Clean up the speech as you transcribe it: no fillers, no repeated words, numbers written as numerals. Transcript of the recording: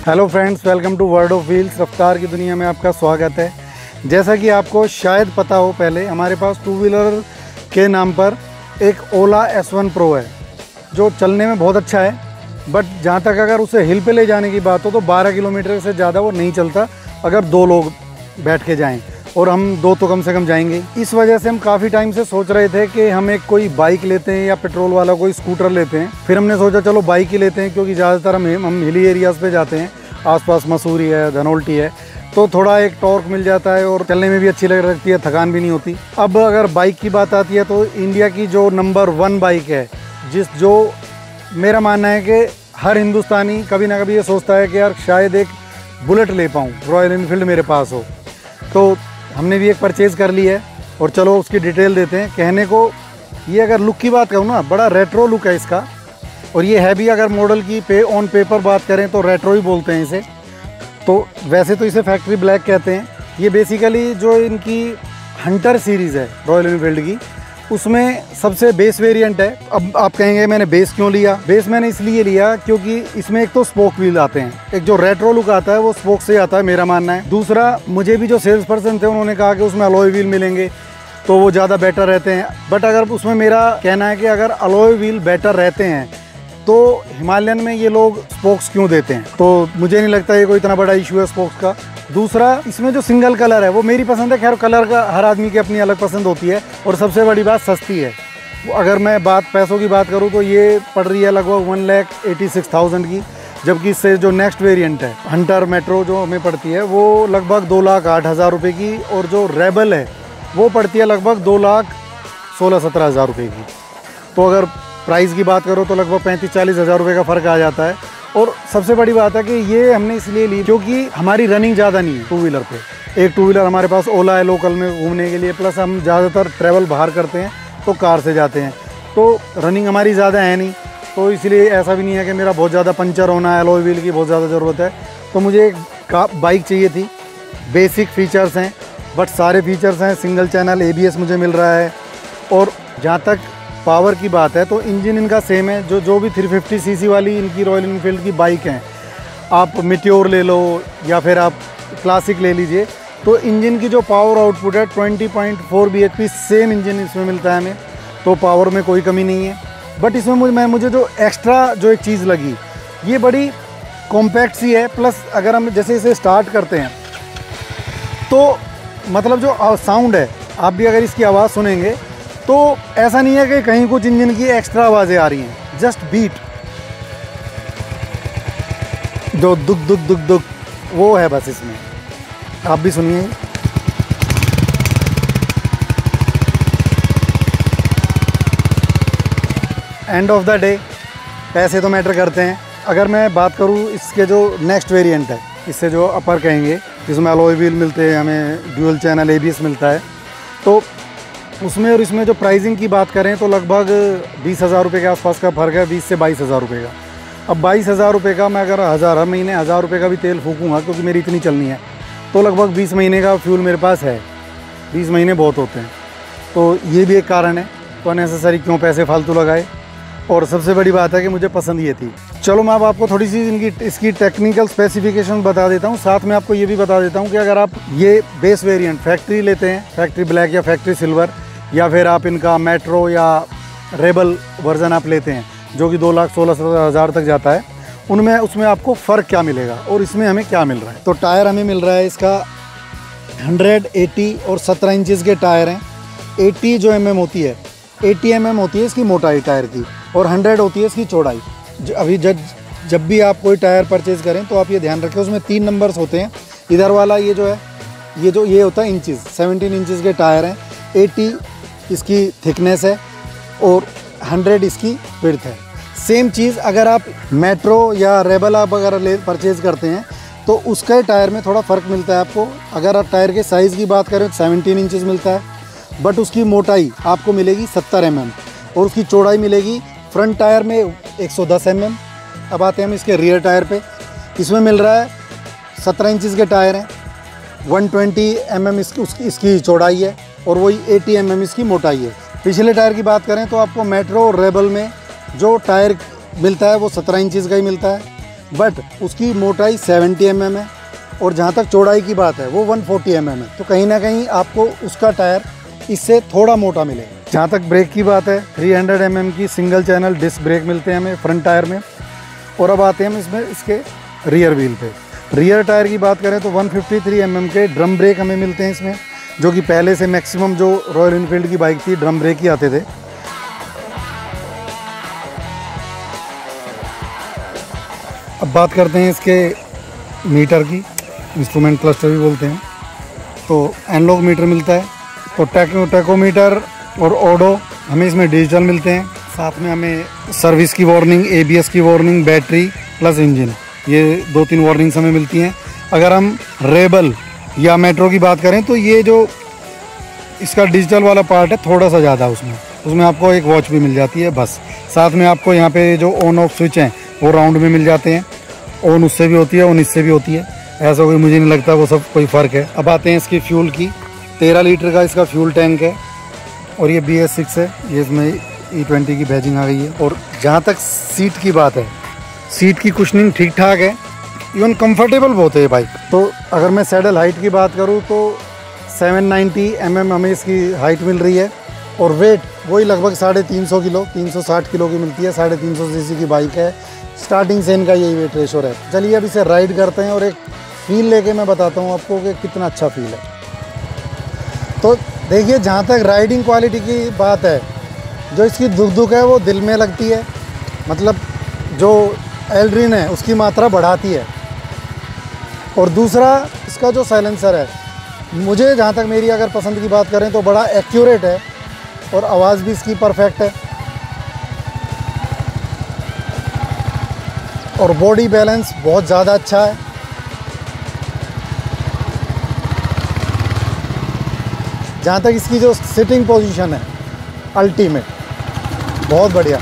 Hello friends, welcome to world of wheels. रफ्तार की दुनिया में आपका स्वागत है। जैसा कि आपको शायद पता हो, पहले हमारे पास टू व्हीलर के नाम पर एक ओला S1 Pro है जो चलने में बहुत अच्छा है, बट जहाँ तक अगर उसे हिल पे ले जाने की बात हो तो 12 किलोमीटर से ज़्यादा वो नहीं चलता अगर दो लोग बैठ के जाएं, और हम दो तो कम से कम जाएंगे। इस वजह से हम काफ़ी टाइम से सोच रहे थे कि हम एक कोई बाइक लेते हैं या पेट्रोल वाला कोई स्कूटर लेते हैं। फिर हमने सोचा चलो बाइक ही लेते हैं, क्योंकि ज़्यादातर हम हिली एरियाज़ पे जाते हैं, आसपास मसूरी है, धनौल्टी है, तो थोड़ा एक टॉर्क मिल जाता है और चलने में भी अच्छी लगती है, थकान भी नहीं होती। अब अगर बाइक की बात आती है तो इंडिया की जो नंबर 1 बाइक है, जो मेरा मानना है कि हर हिंदुस्तानी कभी ना कभी ये सोचता है कि यार शायद एक बुलेट ले पाऊँ, रॉयल एनफील्ड मेरे पास हो, तो हमने भी एक परचेज़ कर ली है। और चलो उसकी डिटेल देते हैं। कहने को ये अगर लुक की बात करूँ ना, बड़ा रेट्रो लुक है इसका, और ये है भी, अगर मॉडल की ऑन पेपर बात करें तो रेट्रो ही बोलते हैं इसे। तो वैसे तो इसे फैक्ट्री ब्लैक कहते हैं। ये बेसिकली जो इनकी हंटर सीरीज़ है रॉयल एनफील्ड की, उसमें सबसे बेस वेरिएंट है। अब आप कहेंगे मैंने बेस क्यों लिया? बेस मैंने इसलिए लिया क्योंकि इसमें एक तो स्पोक व्हील आते हैं, एक जो रेट्रो लुक आता है वो स्पोक से आता है, मेरा मानना है। दूसरा, मुझे भी जो सेल्स पर्सन थे उन्होंने कहा कि उसमें अलॉय व्हील मिलेंगे तो वो ज़्यादा बेटर रहते हैं। बट अगर उसमें मेरा कहना है कि अगर अलॉय व्हील बेटर रहते हैं तो हिमालयन में ये लोग स्पोक्स क्यों देते हैं? तो मुझे नहीं लगता ये कोई इतना बड़ा इशू है स्पोक्स का। दूसरा, इसमें जो सिंगल कलर है वो मेरी पसंद है। खैर, कलर का हर आदमी की अपनी अलग पसंद होती है। और सबसे बड़ी बात, सस्ती है। अगर मैं पैसों की बात करूँ तो ये पड़ रही है लगभग 1,86,000 की, जबकि इससे जो नेक्स्ट वेरिएंट है हंटर मेट्रो जो हमें पड़ती है वो लगभग 2,08,000 रुपये की, और जो रेबल है वो पड़ती है लगभग 2,16,17,000 रुपये की। तो अगर प्राइस की बात करो तो लगभग 35-40 हज़ार रुपये का फ़र्क आ जाता है। और सबसे बड़ी बात है कि ये हमने इसलिए ली क्योंकि हमारी रनिंग ज़्यादा नहीं है टू व्हीलर पे। एक टू व्हीलर हमारे पास ओला है लोकल में घूमने के लिए, प्लस हम ज़्यादातर ट्रैवल बाहर करते हैं तो कार से जाते हैं, तो रनिंग हमारी ज़्यादा है नहीं। तो इसलिए ऐसा भी नहीं है कि मेरा बहुत ज़्यादा पंचर होना है, अलॉय व्हील की बहुत ज़्यादा ज़रूरत है। तो मुझे एक बाइक चाहिए थी। बेसिक फ़ीचर्स हैं, बट सारे फीचर्स हैं। सिंगल चैनल ABS मुझे मिल रहा है, और जहाँ तक पावर की बात है तो इंजन इनका सेम है। जो भी 350 cc वाली इनकी रॉयल एनफील्ड की बाइक हैं, आप मिट्योर ले लो या फिर आप क्लासिक ले लीजिए, तो इंजन की जो पावर आउटपुट है 20.4 bhp सेम इंजन इसमें मिलता है हमें, तो पावर में कोई कमी नहीं है। बट इसमें मुझे जो एक्स्ट्रा जो एक चीज़ लगी, ये बड़ी कॉम्पैक्ट सी है। प्लस अगर हम जैसे इसे स्टार्ट करते हैं तो मतलब जो साउंड है, आप भी अगर इसकी आवाज़ सुनेंगे तो ऐसा नहीं है कि कहीं कुछ इंजन की एक्स्ट्रा आवाज़ें आ रही हैं, जस्ट बीट जो दुक दुक दुक दुक वो है बस इसमें। आप भी सुनिए। एंड ऑफ द डे पैसे तो मैटर करते हैं। अगर मैं बात करूँ इसके जो नेक्स्ट वेरिएंट है, इससे जो अपर कहेंगे, जिसमें अलॉय व्हील मिलते हैं, हमें ड्यूल चैनल ABS मिलता है, तो उसमें और इसमें जो प्राइसिंग की बात करें तो लगभग 20,000 रुपये के आसपास का फ़र्क है, 20 से 22,000 रुपये का। अब 22,000 रुपये का मैं अगर हर महीने 1,000 रुपये का भी तेल फूकूँगा, क्योंकि मेरी इतनी चलनी है, तो लगभग 20 महीने का फ्यूल मेरे पास है। 20 महीने बहुत होते हैं, तो ये भी एक कारण है। तो अननेसेसरी क्यों पैसे फालतू लगाए। और सबसे बड़ी बात है कि मुझे पसंद ये थी। चलो मैं अब आपको थोड़ी सी इसकी टेक्निकल स्पेसिफिकेशन बता देता हूँ। साथ में आपको ये भी बता देता हूँ कि अगर आप ये बेस वेरिएंट फैक्ट्री लेते हैं, फैक्ट्री ब्लैक या फैक्ट्री सिल्वर, या फिर आप इनका मेट्रो या रेबल वर्जन आप लेते हैं जो कि 2,16,17,000 तक जाता है, उसमें आपको फ़र्क क्या मिलेगा और इसमें हमें क्या मिल रहा है। तो टायर हमें मिल रहा है इसका 100, 80 और 17 इंचज़ के टायर हैं। 80 जो mm होती है, 80 mm होती है इसकी मोटाई टायर की, और 100 होती है इसकी चौड़ाई। अभी जब भी आप कोई टायर परचेज़ करें तो आप ये ध्यान रखें, उसमें 3 नंबर्स होते हैं। इधर वाला ये जो है, ये होता है इंचज़, 17 इंचज़ के टायर हैं। 80 इसकी थिकनेस है और 100 इसकी विड्थ है। सेम चीज़ अगर आप मेट्रो या रेबल आप अगर परचेज़ करते हैं तो उसके टायर में थोड़ा फ़र्क मिलता है आपको। अगर आप टायर के साइज़ की बात करें तो 17 इंचज़ मिलता है, बट उसकी मोटाई आपको मिलेगी 70 mm, और उसकी चौड़ाई मिलेगी फ्रंट टायर में 110 mm। अब आते हैं हम इसके रियर टायर पे। इसमें मिल रहा है 17 इंचज़ के टायर हैं, 120 mm इसकी चौड़ाई है, और वही 80 mm इसकी मोटाई है। पिछले टायर की बात करें तो आपको मेट्रो और रेबल में जो टायर मिलता है वो 17 इंचज़ का ही मिलता है। बट उसकी मोटाई 70 mm है और जहाँ तक चौड़ाई की बात है वो 140 mm है। तो कहीं ना कहीं आपको उसका टायर इससे थोड़ा मोटा मिलेगा। जहाँ तक ब्रेक की बात है 300 mm की सिंगल चैनल डिस्क ब्रेक मिलते हैं हमें फ्रंट टायर में। और अब आते हैं हम इसमें इसके रियर व्हील पे। रियर टायर की बात करें तो 153 mm के ड्रम ब्रेक हमें मिलते हैं इसमें, जो कि पहले से मैक्सिमम जो रॉयल इनफील्ड की बाइक थी ड्रम ब्रेक ही आते थे। अब बात करते हैं इसके मीटर की, इंस्ट्रूमेंट क्लस्टर भी बोलते हैं। तो एनालॉग मीटर मिलता है, तो टैकोमीटर और ऑडो हमें इसमें डिजिटल मिलते हैं। साथ में हमें सर्विस की वार्निंग, ABS की वार्निंग, बैटरी प्लस इंजन, ये 2-3 वार्निंग्स हमें मिलती हैं। अगर हम रेबल या मेट्रो की बात करें तो ये जो इसका डिजिटल वाला पार्ट है थोड़ा सा ज़्यादा उसमें आपको एक वॉच भी मिल जाती है बस। साथ में आपको यहाँ पे जो ऑन ऑफ स्विच हैं वो राउंड में मिल जाते हैं, ऑन उससे भी होती है, ऑन इससे भी होती है। ऐसा कोई मुझे नहीं लगता वो सब कोई फ़र्क है। अब आते हैं इसकी फ्यूल की। 13 लीटर का इसका फ्यूल टैंक है और ये BS6 है, ये इसमें E20 की बैजिंग आ गई है। और जहाँ तक सीट की बात है, सीट की कुशनिंग ठीक ठाक है, इवन कंफर्टेबल बहुत है ये बाइक। तो अगर मैं सैडल हाइट की बात करूँ तो 790 mm हमें इसकी हाइट मिल रही है और वेट वही लगभग 350 किलो, 360 किलो की मिलती है। 350 cc की बाइक है, स्टार्टिंग से इनका यही वेट रेशो है। चलिए अब इसे राइड करते हैं और एक फील लेके मैं बताता हूँ आपको कि कितना अच्छा फील है। तो देखिए, जहाँ तक राइडिंग क्वालिटी की बात है, जो इसकी दुख है वो दिल में लगती है, मतलब जो एल्ड्रिन है उसकी मात्रा बढ़ाती है। और दूसरा इसका जो साइलेंसर है, मुझे जहाँ तक मेरी अगर पसंद की बात करें तो बड़ा एक्यूरेट है और आवाज़ भी इसकी परफेक्ट है। और बॉडी बैलेंस बहुत ज़्यादा अच्छा है। जहाँ तक इसकी जो सिटिंग पोजीशन है, अल्टीमेट, बहुत बढ़िया।